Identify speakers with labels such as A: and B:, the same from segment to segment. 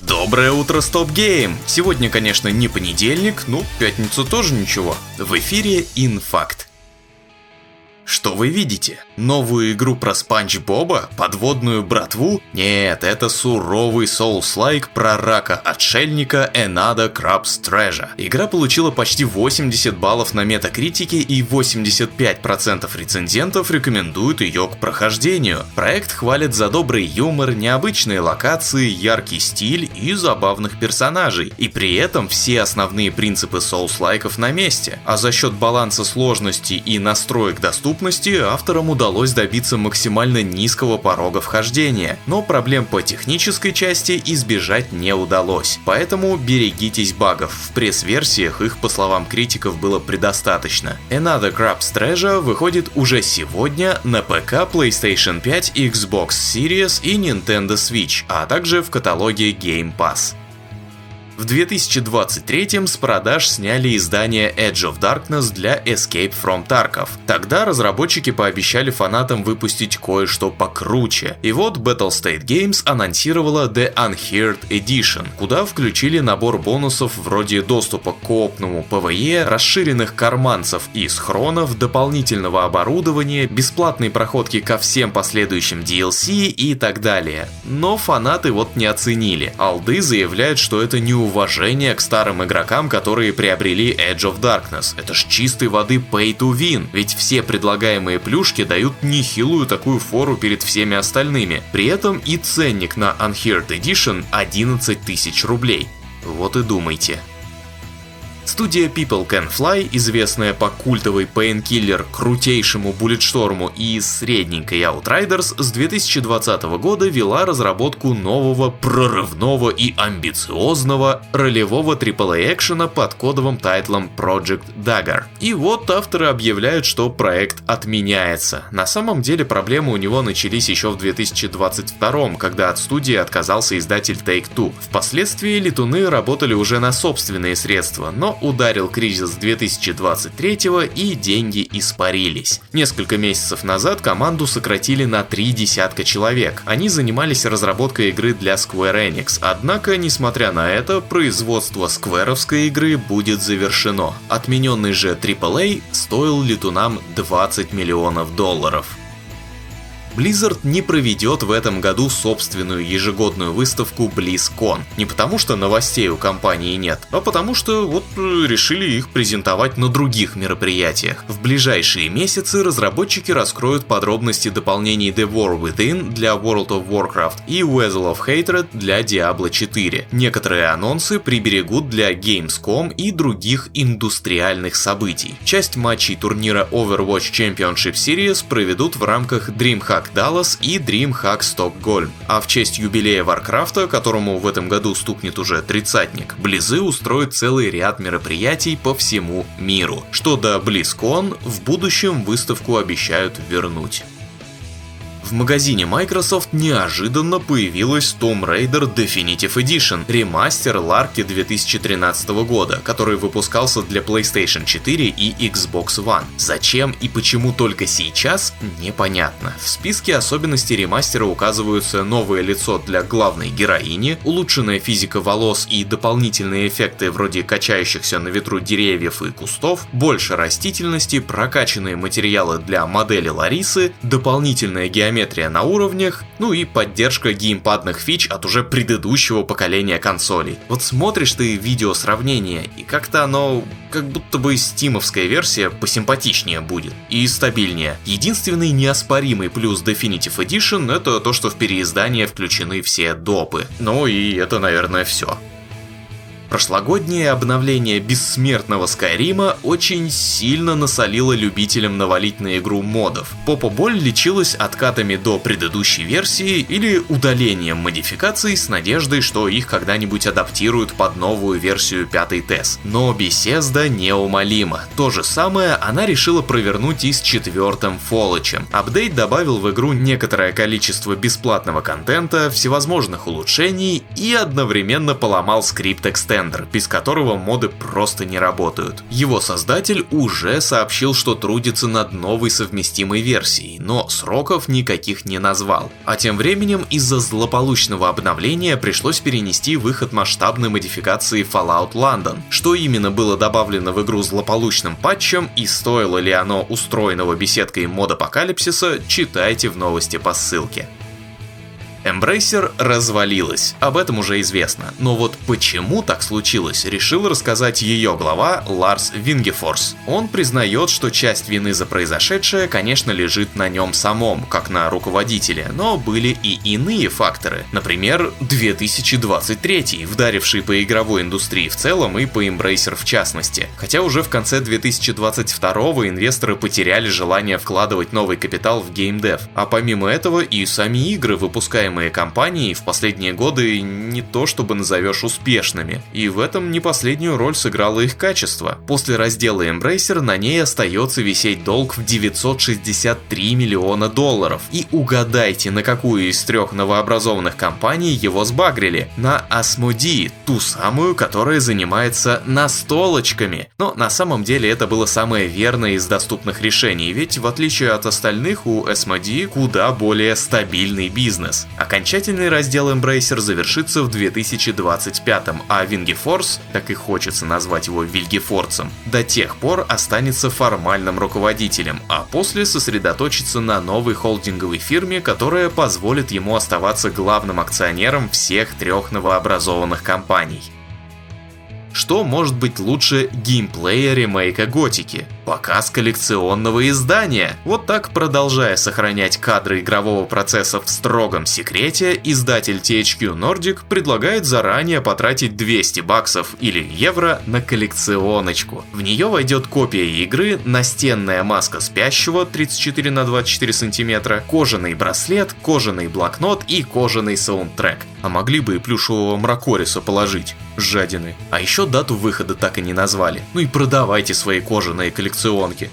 A: Доброе утро, Стоп Гейм! Сегодня, конечно, не понедельник, пятница тоже ничего. В эфире Инфакт. Что вы видите? Новую игру про Спанч Боба? Подводную братву? Нет, это суровый соулс-лайк про рака-отшельника Another Crab's Treasure. Игра получила почти 80 баллов на метакритике, и 85% рецензентов рекомендуют ее к прохождению. Проект хвалит за добрый юмор, необычные локации, яркий стиль и забавных персонажей. И при этом все основные принципы соулс-лайков на месте. А за счет баланса сложности и настроек доступности авторам удалось добиться максимально низкого порога вхождения, но проблем по технической части избежать не удалось. Поэтому берегитесь багов, в пресс-версиях их, по словам критиков, было предостаточно. Another Crab's Treasure выходит уже сегодня на ПК, PlayStation 5, Xbox Series и Nintendo Switch, а также в каталоге Game Pass. В 2023 с продаж сняли издание Edge of Darkness для Escape from Tarkov. Тогда разработчики пообещали фанатам выпустить кое-что покруче. И вот Battlestate Games анонсировала The Unheard Edition, куда включили набор бонусов вроде доступа к коопному PvE, расширенных карманцев и схронов, дополнительного оборудования, бесплатной проходки ко всем последующим DLC и так далее. Но фанаты не оценили. Алды заявляют, что это не уважение к старым игрокам, которые приобрели Edge of Darkness. Это ж чистой воды pay to win, ведь все предлагаемые плюшки дают нехилую такую фору перед всеми остальными. При этом и ценник на Unheard Edition 11 тысяч рублей. Вот и думайте. Студия People Can Fly, известная по культовой Painkiller, крутейшему Bulletstorm и средненькой Outriders, с 2020 года вела разработку нового, прорывного и амбициозного ролевого AAA-экшена под кодовым тайтлом Project Dagger. И вот авторы объявляют, что проект отменяется. На самом деле проблемы у него начались еще в 2022, когда от студии отказался издатель Take-Two. Впоследствии летуны работали уже на собственные средства, но ударил кризис 2023 и деньги испарились. Несколько месяцев назад команду сократили на 30 человек. Они занимались разработкой игры для Square Enix, однако, несмотря на это, производство скверовской игры будет завершено. Отмененный же AAA стоил летунам $20 миллионов. Blizzard не проведет в этом году собственную ежегодную выставку BlizzCon. Не потому что новостей у компании нет, а потому что решили их презентовать на других мероприятиях. В ближайшие месяцы разработчики раскроют подробности дополнений The War Within для World of Warcraft и Whistle of Hatred для Diablo 4. Некоторые анонсы приберегут для Gamescom и других индустриальных событий. Часть матчей турнира Overwatch Championship Series проведут в рамках DreamHack Dallas и DreamHack Stockholm. А в честь юбилея Варкрафта, которому в этом году стукнет уже 30-ник, Близы устроят целый ряд мероприятий по всему миру. Что до BlizzCon, в будущем выставку обещают вернуть. В магазине Microsoft неожиданно появилась Tomb Raider Definitive Edition, ремастер Ларки 2013 года, который выпускался для PlayStation 4 и Xbox One. Зачем и почему только сейчас, непонятно. В списке особенностей ремастера указываются новое лицо для главной героини, улучшенная физика волос и дополнительные эффекты вроде качающихся на ветру деревьев и кустов, больше растительности, прокачанные материалы для модели Ларисы, дополнительная геометрия на уровнях, и поддержка геймпадных фич от уже предыдущего поколения консолей. Смотришь ты видео сравнения, и как-то оно, как будто бы стимовская версия посимпатичнее будет и стабильнее. Единственный неоспоримый плюс Definitive Edition — это то, что в переиздание включены все допы. И это, наверное, все. Прошлогоднее обновление бессмертного Скайрима очень сильно насолило любителям навалить на игру модов. Попа-боль лечилась откатами до предыдущей версии или удалением модификаций с надеждой, что их когда-нибудь адаптируют под новую версию 5-й TES. Но Bethesda неумолима. То же самое она решила провернуть и с 4-м Fallout'ем. Апдейт добавил в игру некоторое количество бесплатного контента, всевозможных улучшений и одновременно поломал скрипт экстеншена. Defender, без которого моды просто не работают. Его создатель уже сообщил, что трудится над новой совместимой версией, но сроков никаких не назвал. А тем временем из-за злополучного обновления пришлось перенести выход масштабной модификации Fallout London. Что именно было добавлено в игру злополучным патчем и стоило ли оно устроенного беседкой мод-апокалипсиса, читайте в новости по ссылке. Embracer развалилась, об этом уже известно, но вот почему так случилось, решил рассказать ее глава Ларс Вингефорс. Он признает, что часть вины за произошедшее, конечно, лежит на нем самом, как на руководителе, но были и иные факторы. Например, 2023, вдаривший по игровой индустрии в целом и по Embracer в частности. Хотя уже в конце 2022 инвесторы потеряли желание вкладывать новый капитал в геймдев, а помимо этого и сами игры, выпускаемые компании, в последние годы не то чтобы назовешь успешными, и в этом не последнюю роль сыграло их качество. После раздела Embracer на ней остается висеть долг в 963 миллиона долларов. И угадайте, на какую из трех новообразованных компаний его сбагрили? На Asmodee, ту самую, которая занимается настолочками. Но на самом деле это было самое верное из доступных решений, ведь в отличие от остальных у Asmodee куда более стабильный бизнес. Окончательный раздел Embracer завершится в 2025, а Вингефорс, так и хочется назвать его Вильгефорцем, до тех пор останется формальным руководителем, а после сосредоточится на новой холдинговой фирме, которая позволит ему оставаться главным акционером всех трех новообразованных компаний. Что может быть лучше геймплея ремейка Готики? Показ коллекционного издания. Вот так, продолжая сохранять кадры игрового процесса в строгом секрете, издатель THQ Nordic предлагает заранее потратить $200 или евро на коллекционочку. В нее войдет копия игры, настенная маска спящего 34 на 24 см, кожаный браслет, кожаный блокнот и кожаный саундтрек. А могли бы и плюшевого Мракориса положить. Жадины. А еще дату выхода так и не назвали. Ну и продавайте свои кожаные коллекционки.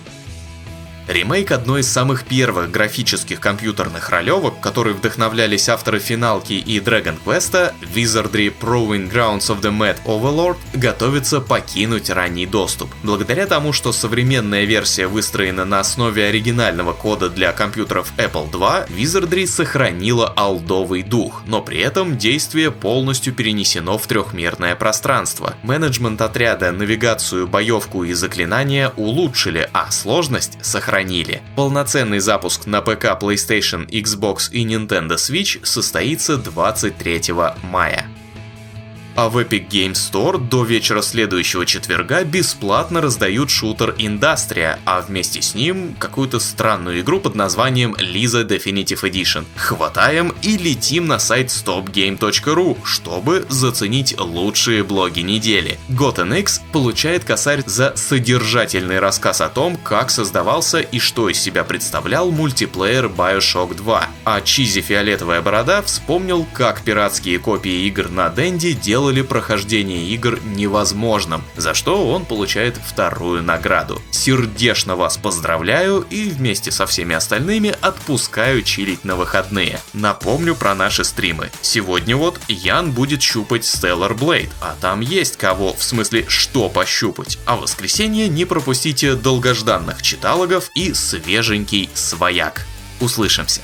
A: Ремейк одной из самых первых графических компьютерных ролевок, которые вдохновлялись авторы Финалки и Dragon Quest, Wizardry Proving Grounds of the Mad Overlord, готовится покинуть ранний доступ. Благодаря тому, что современная версия выстроена на основе оригинального кода для компьютеров Apple II, Wizardry сохранила олдовый дух, но при этом действие полностью перенесено в трехмерное пространство. Менеджмент отряда, навигацию, боевку и заклинания улучшили, а сложность сохранили. Полноценный запуск на ПК, PlayStation, Xbox и Nintendo Switch состоится 23 мая. А в Epic Games Store до вечера следующего четверга бесплатно раздают шутер Industria, а вместе с ним какую-то странную игру под названием Lisa Definitive Edition. Хватаем и летим на сайт stopgame.ru, чтобы заценить лучшие блоги недели. GotNX получает косарь за содержательный рассказ о том, как создавался и что из себя представлял мультиплеер BioShock 2. А Чизи Фиолетовая Борода вспомнил, как пиратские копии игр на Денди делали прохождение игр невозможным, за что он получает вторую награду. Сердечно вас поздравляю и вместе со всеми остальными отпускаю чилить на выходные. Напомню про наши стримы. Сегодня вот Ян будет щупать Stellar Blade, а там есть кого, в смысле что пощупать. А в воскресенье не пропустите долгожданных читалогов и свеженький свояк. Услышимся!